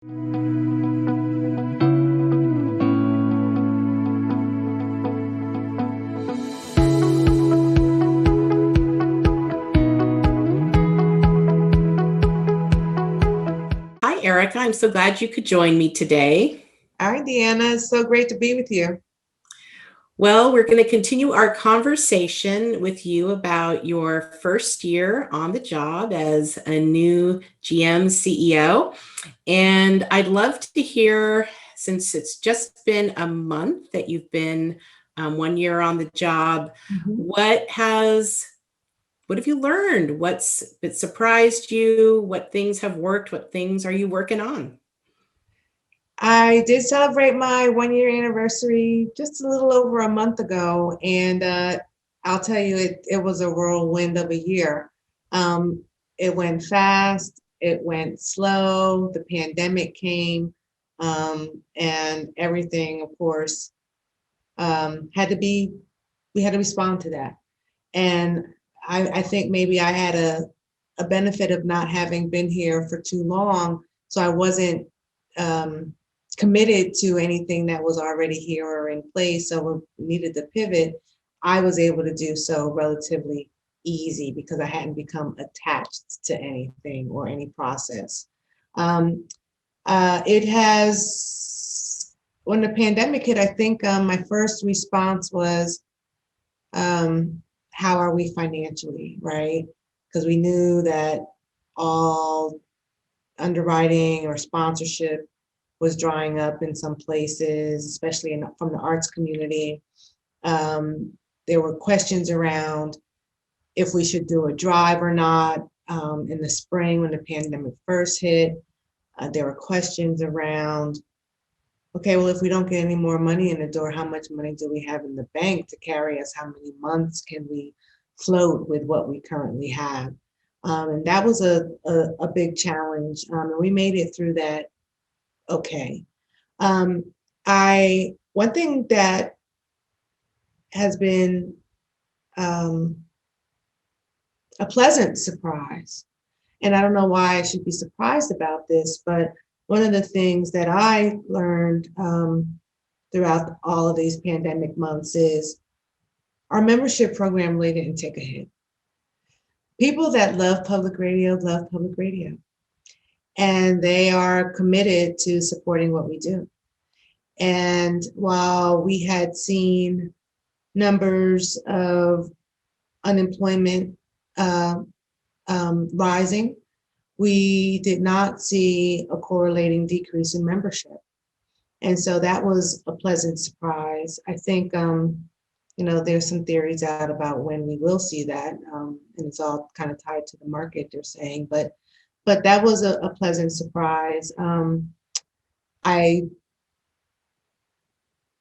Hi, Erika. I'm so glad you could join me today. Hi, Deanna. It's so great to be with you. Well, we're going to continue our conversation with you about your first year on the job as a new GM CEO. And I'd love to hear, since it's just been a month that you've been 1 year on the job, what have you learned? What's surprised you? What things have worked? What things are you working on? I did celebrate my 1 year anniversary just a little over a month ago, and I'll tell you, it was a whirlwind of a year. It went fast, it went slow, the pandemic came, and everything, of course, we had to respond to that. And I think maybe I had a benefit of not having been here for too long, so I wasn't committed to anything that was already here or in place. So we needed to pivot. I was able to do so relatively easy because I hadn't become attached to anything or any process. It has, when the pandemic hit, I think my first response was, how are we financially, right? Because we knew that all underwriting or sponsorship was drying up in some places, especially from the arts community. There were questions around if we should do a drive or not. In the spring when the pandemic first hit, there were questions around, okay, well, if we don't get any more money in the door, how much money do we have in the bank to carry us? How many months can we float with what we currently have? And that was a big challenge. And we made it through that okay. One thing that has been a pleasant surprise, and I don't know why I should be surprised about this, but one of the things that I learned throughout all of these pandemic months is our membership program really didn't take a hit. People that love public radio, and they are committed to supporting what we do. And while we had seen numbers of unemployment rising, we did not see a correlating decrease in membership. And so that was a pleasant surprise. I think, there's some theories out about when we will see that, and it's all kind of tied to the market, they're saying, but that was a pleasant surprise.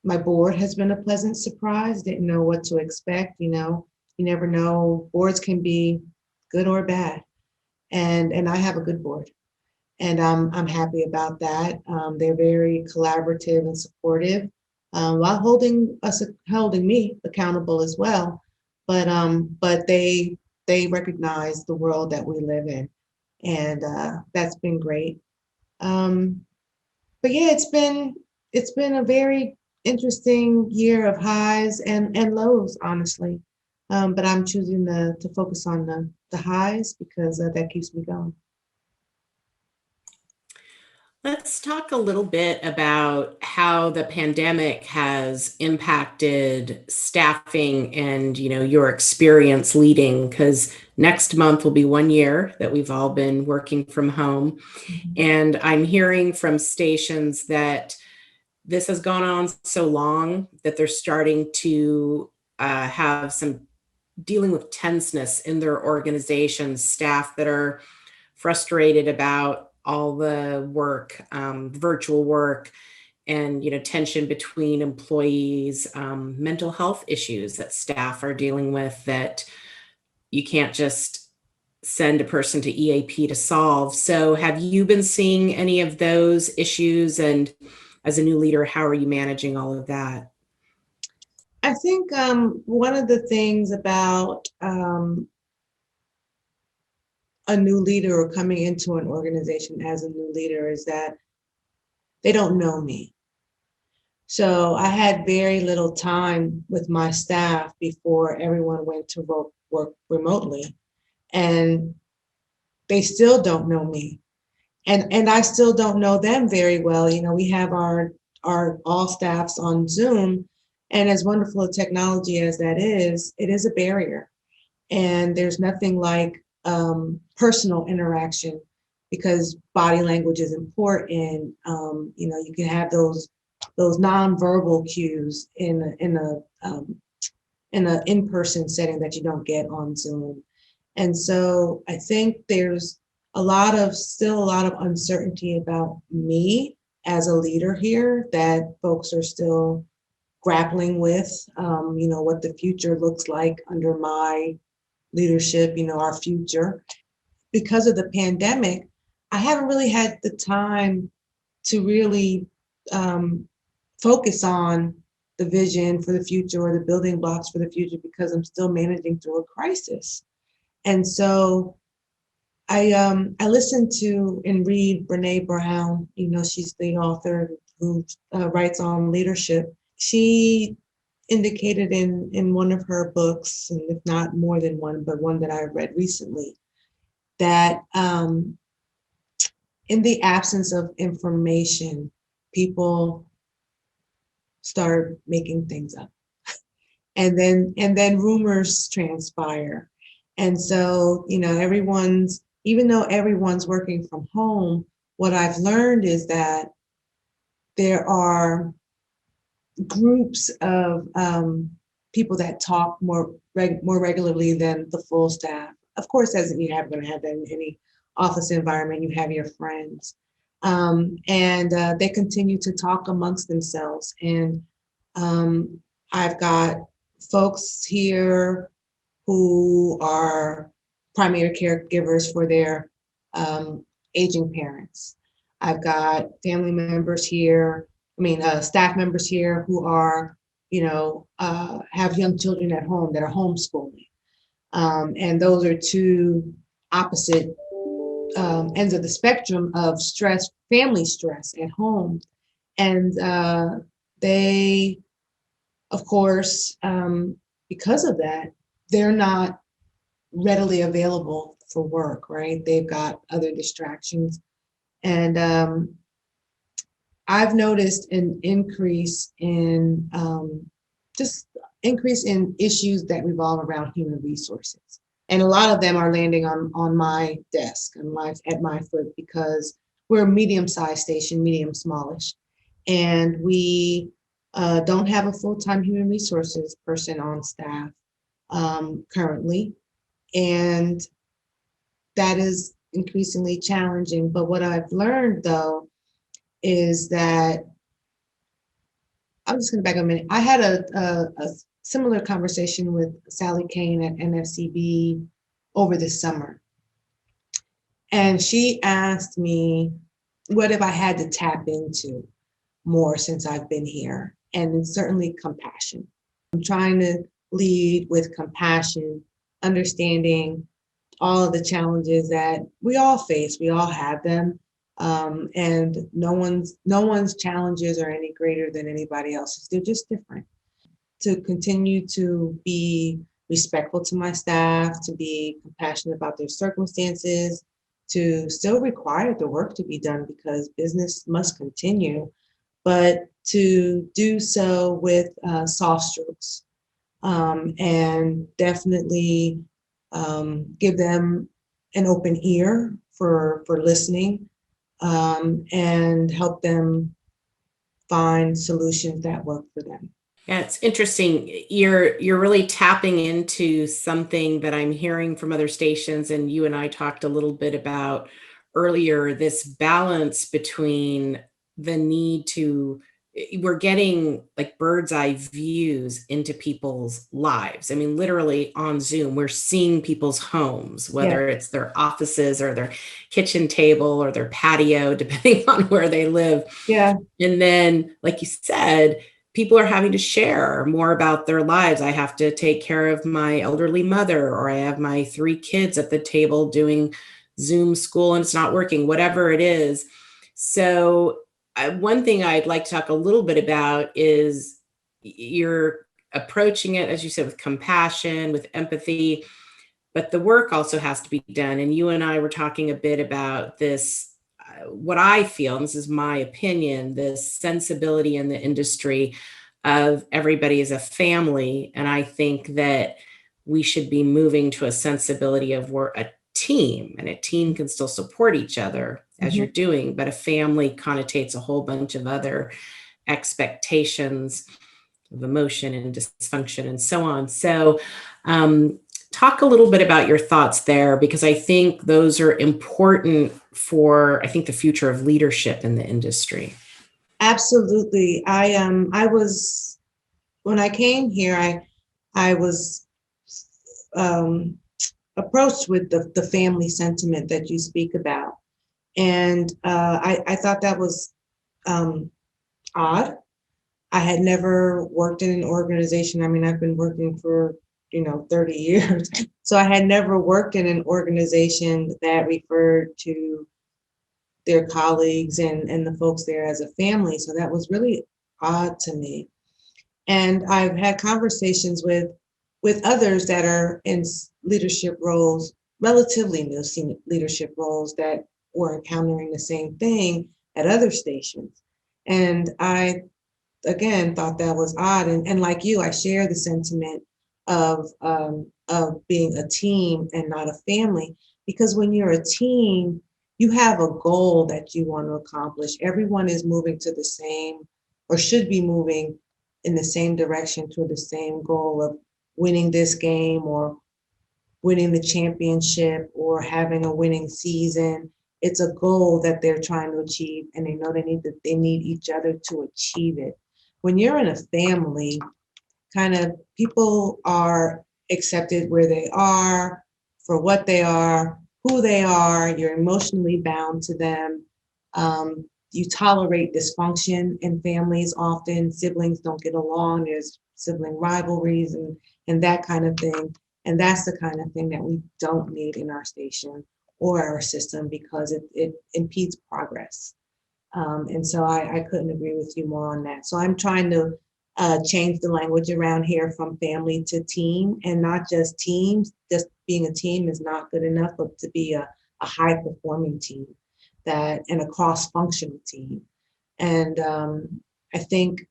My board has been a pleasant surprise. Didn't know what to expect. You never know. Boards can be good or bad, and I have a good board, and I'm happy about that. They're very collaborative and supportive, while holding me accountable as well. But they recognize the world that we live in, and that's been great. But yeah, it's been a very interesting year of highs and lows, honestly. But I'm choosing to focus on the highs because that keeps me going. Let's talk a little bit about how the pandemic has impacted staffing and, your experience leading, because next month will be 1 year that we've all been working from home. And I'm hearing from stations that this has gone on so long that they're starting to have some dealing with tenseness in their organizations, staff that are frustrated about all the work, virtual work, and tension between employees, mental health issues that staff are dealing with that you can't just send a person to EAP to solve. So have you been seeing any of those issues? And as a new leader, how are you managing all of that? I think one of the things about a new leader or coming into an organization as a new leader is that they don't know me. So I had very little time with my staff before everyone went to work remotely, and they still don't know me. And I still don't know them very well. You know, we have our all staffs on Zoom, and as wonderful a technology as that is, it is a barrier. And there's nothing like personal interaction, because body language is important. You know, you can have those nonverbal cues in a in-person setting that you don't get on Zoom. And so I think there's still a lot of uncertainty about me as a leader here that folks are still grappling with, you know, what the future looks like under my leadership, you know, our future. Because of the pandemic, I haven't really had the time to really um, focus on the vision for the future or the building blocks for the future, because I'm still managing through a crisis. And so I listen to and read Brene Brown. You know, she's the author who writes on leadership. She indicated in one of her books, and if not more than one, but one that I read recently, that in the absence of information, people start making things up, and then rumors transpire. And so, you know, even though everyone's working from home, what I've learned is that there are groups of people that talk more regularly than the full staff. Of course, as you have going to have that in any office environment, you have your friends, and they continue to talk amongst themselves. And I've got folks here who are primary caregivers for their aging parents. I've got family members here, staff members here who are, have young children at home that are homeschooling. And those are two opposite ends of the spectrum of stress, family stress at home. And they, of course, because of that, they're not readily available for work, right? They've got other distractions. And I've noticed an increase in just increase in issues that revolve around human resources. And a lot of them are landing on my desk, at my foot, because we're a medium-sized station, medium smallish. And we don't have a full-time human resources person on staff currently. And that is increasingly challenging. But what I've learned, though, is that I'm just going to back up a minute. I had a similar conversation with Sally Kane at NFCB over the summer. And she asked me, what have I had to tap into more since I've been here? And it's certainly compassion. I'm trying to lead with compassion, understanding all of the challenges that we all face. We all have them. And no one's challenges are any greater than anybody else's. They're just different. To continue to be respectful to my staff, to be compassionate about their circumstances, to still require the work to be done because business must continue, but to do so with soft strokes, and definitely give them an open ear for listening, and help them find solutions that work for them. Yeah, it's interesting. You're really tapping into something that I'm hearing from other stations, and you and I talked a little bit about earlier, this balance between the need to, we're getting like bird's eye views into people's lives. I mean, literally on Zoom, we're seeing people's homes, whether it's their offices or their kitchen table or their patio, depending on where they live. Yeah. And then, like you said, people are having to share more about their lives. I have to take care of my elderly mother, or I have my 3 kids at the table doing Zoom school and it's not working, whatever it is. So one thing I'd like to talk a little bit about is you're approaching it, as you said, with compassion, with empathy, but the work also has to be done. And you and I were talking a bit about this, what I feel, and this is my opinion, this sensibility in the industry of everybody as a family. And I think that we should be moving to a sensibility of we're a team, and a team can still support each other as you're doing, but a family connotates a whole bunch of other expectations of emotion and dysfunction and so on. So, talk a little bit about your thoughts there, because I think those are important for, I think, the future of leadership in the industry. Absolutely. I was, when I came here, I was approached with the family sentiment that you speak about. And I thought that was odd. I had never worked in an organization. I mean, I've been working for, 30 years. So I had never worked in an organization that referred to their colleagues and the folks there as a family. So that was really odd to me. And I've had conversations with others that are in leadership roles, relatively new senior leadership roles, that were encountering the same thing at other stations. And I, again, thought that was odd. And like you, I share the sentiment of being a team and not a family, because when you're a team, you have a goal that you want to accomplish. Everyone is moving to the same, or should be moving in the same direction toward the same goal of winning this game, or winning the championship, or having a winning season. It's a goal that they're trying to achieve, and they know they need each other to achieve it. When you're in a family, kind of people are accepted where they are, for what they are, who they are. You're emotionally bound to them. You tolerate dysfunction in families. Often siblings don't get along. There's sibling rivalries and that kind of thing. And that's the kind of thing that we don't need in our station or our system, because it impedes progress. And so I couldn't agree with you more on that. So I'm trying to change the language around here from family to team, and not just teams. Just being a team is not good enough, but to be a high performing team, and a cross functional team. And I think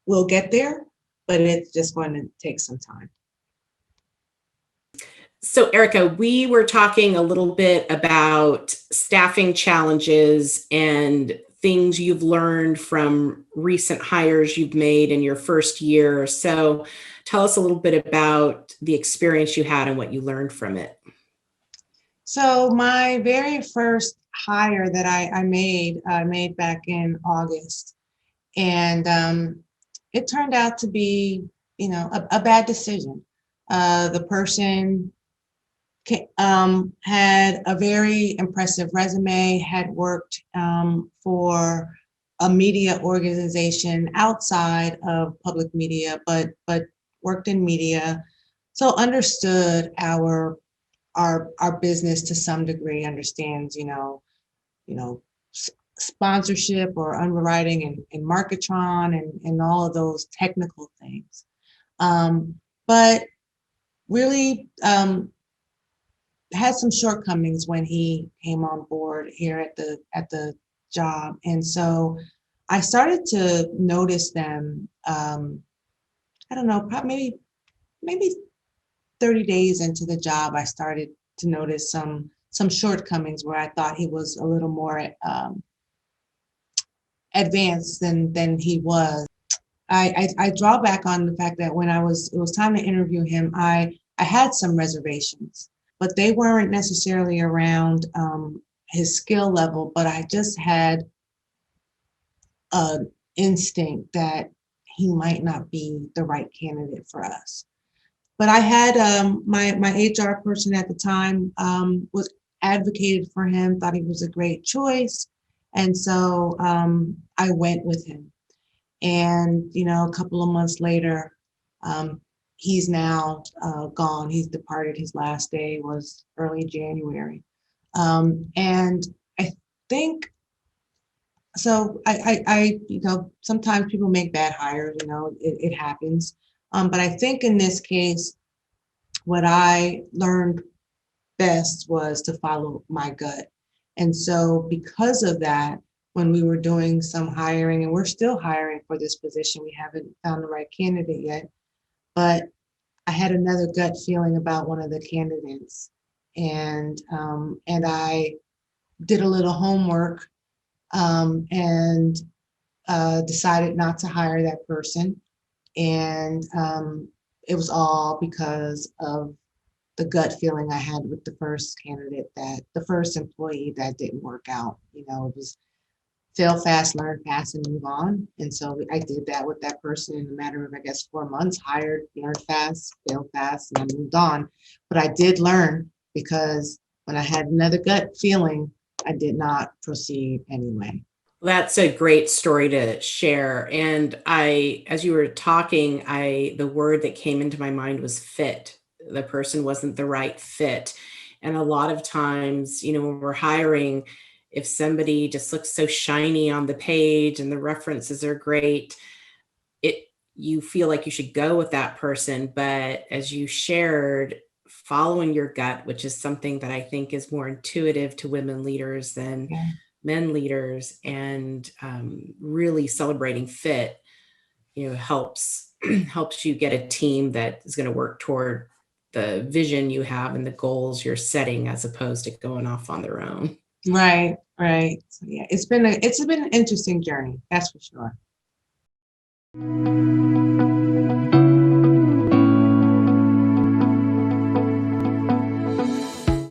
we'll get there, but it's just going to take some time. So, Erika, we were talking a little bit about staffing challenges and things you've learned from recent hires you've made in your first year. So, tell us a little bit about the experience you had and what you learned from it. So, my very first hire that I made back in August, and it turned out to be, a bad decision. The person had a very impressive resume, had worked for a media organization outside of public media, but worked in media, so understood our business to some degree, understands sponsorship or underwriting and Marketron and all of those technical things, but really had some shortcomings when he came on board here at the job. And so I started to notice them, I don't know, probably maybe 30 days into the job, I started to notice some shortcomings where I thought he was a little more advanced than he was. I draw back on the fact that it was time to interview him, I had some reservations, but they weren't necessarily around his skill level, but I just had an instinct that he might not be the right candidate for us. But I had my HR person at the time was advocated for him, thought he was a great choice. And so I went with him. And, a couple of months later, he's now gone. He's departed. His last day was early January. And I think So sometimes people make bad hires, it happens. But I think in this case, what I learned best was to follow my gut. And so because of that, when we were doing some hiring, and we're still hiring for this position, we haven't found the right candidate yet, but I had another gut feeling about one of the candidates. And I did a little homework, and decided not to hire that person. And it was all because of the gut feeling I had with the first candidate, that the first employee that didn't work out. It was fail fast, learn fast, and move on. And so I did that with that person in a matter of, I guess, 4 months. Hired, learned fast, failed fast, and I moved on. But I did learn, because when I had another gut feeling, I did not proceed anyway. That's a great story to share. And as you were talking, the word that came into my mind was fit. The person wasn't the right fit. And a lot of times, when we're hiring, if somebody just looks so shiny on the page and the references are great, you feel like you should go with that person. But as you shared, following your gut, which is something that I think is more intuitive to women leaders than Yeah. men leaders, and really celebrating fit, helps helps you get a team that is going to work toward the vision you have and the goals you're setting, as opposed to going off on their own. Right, right. So yeah, it's been an interesting journey, that's for sure.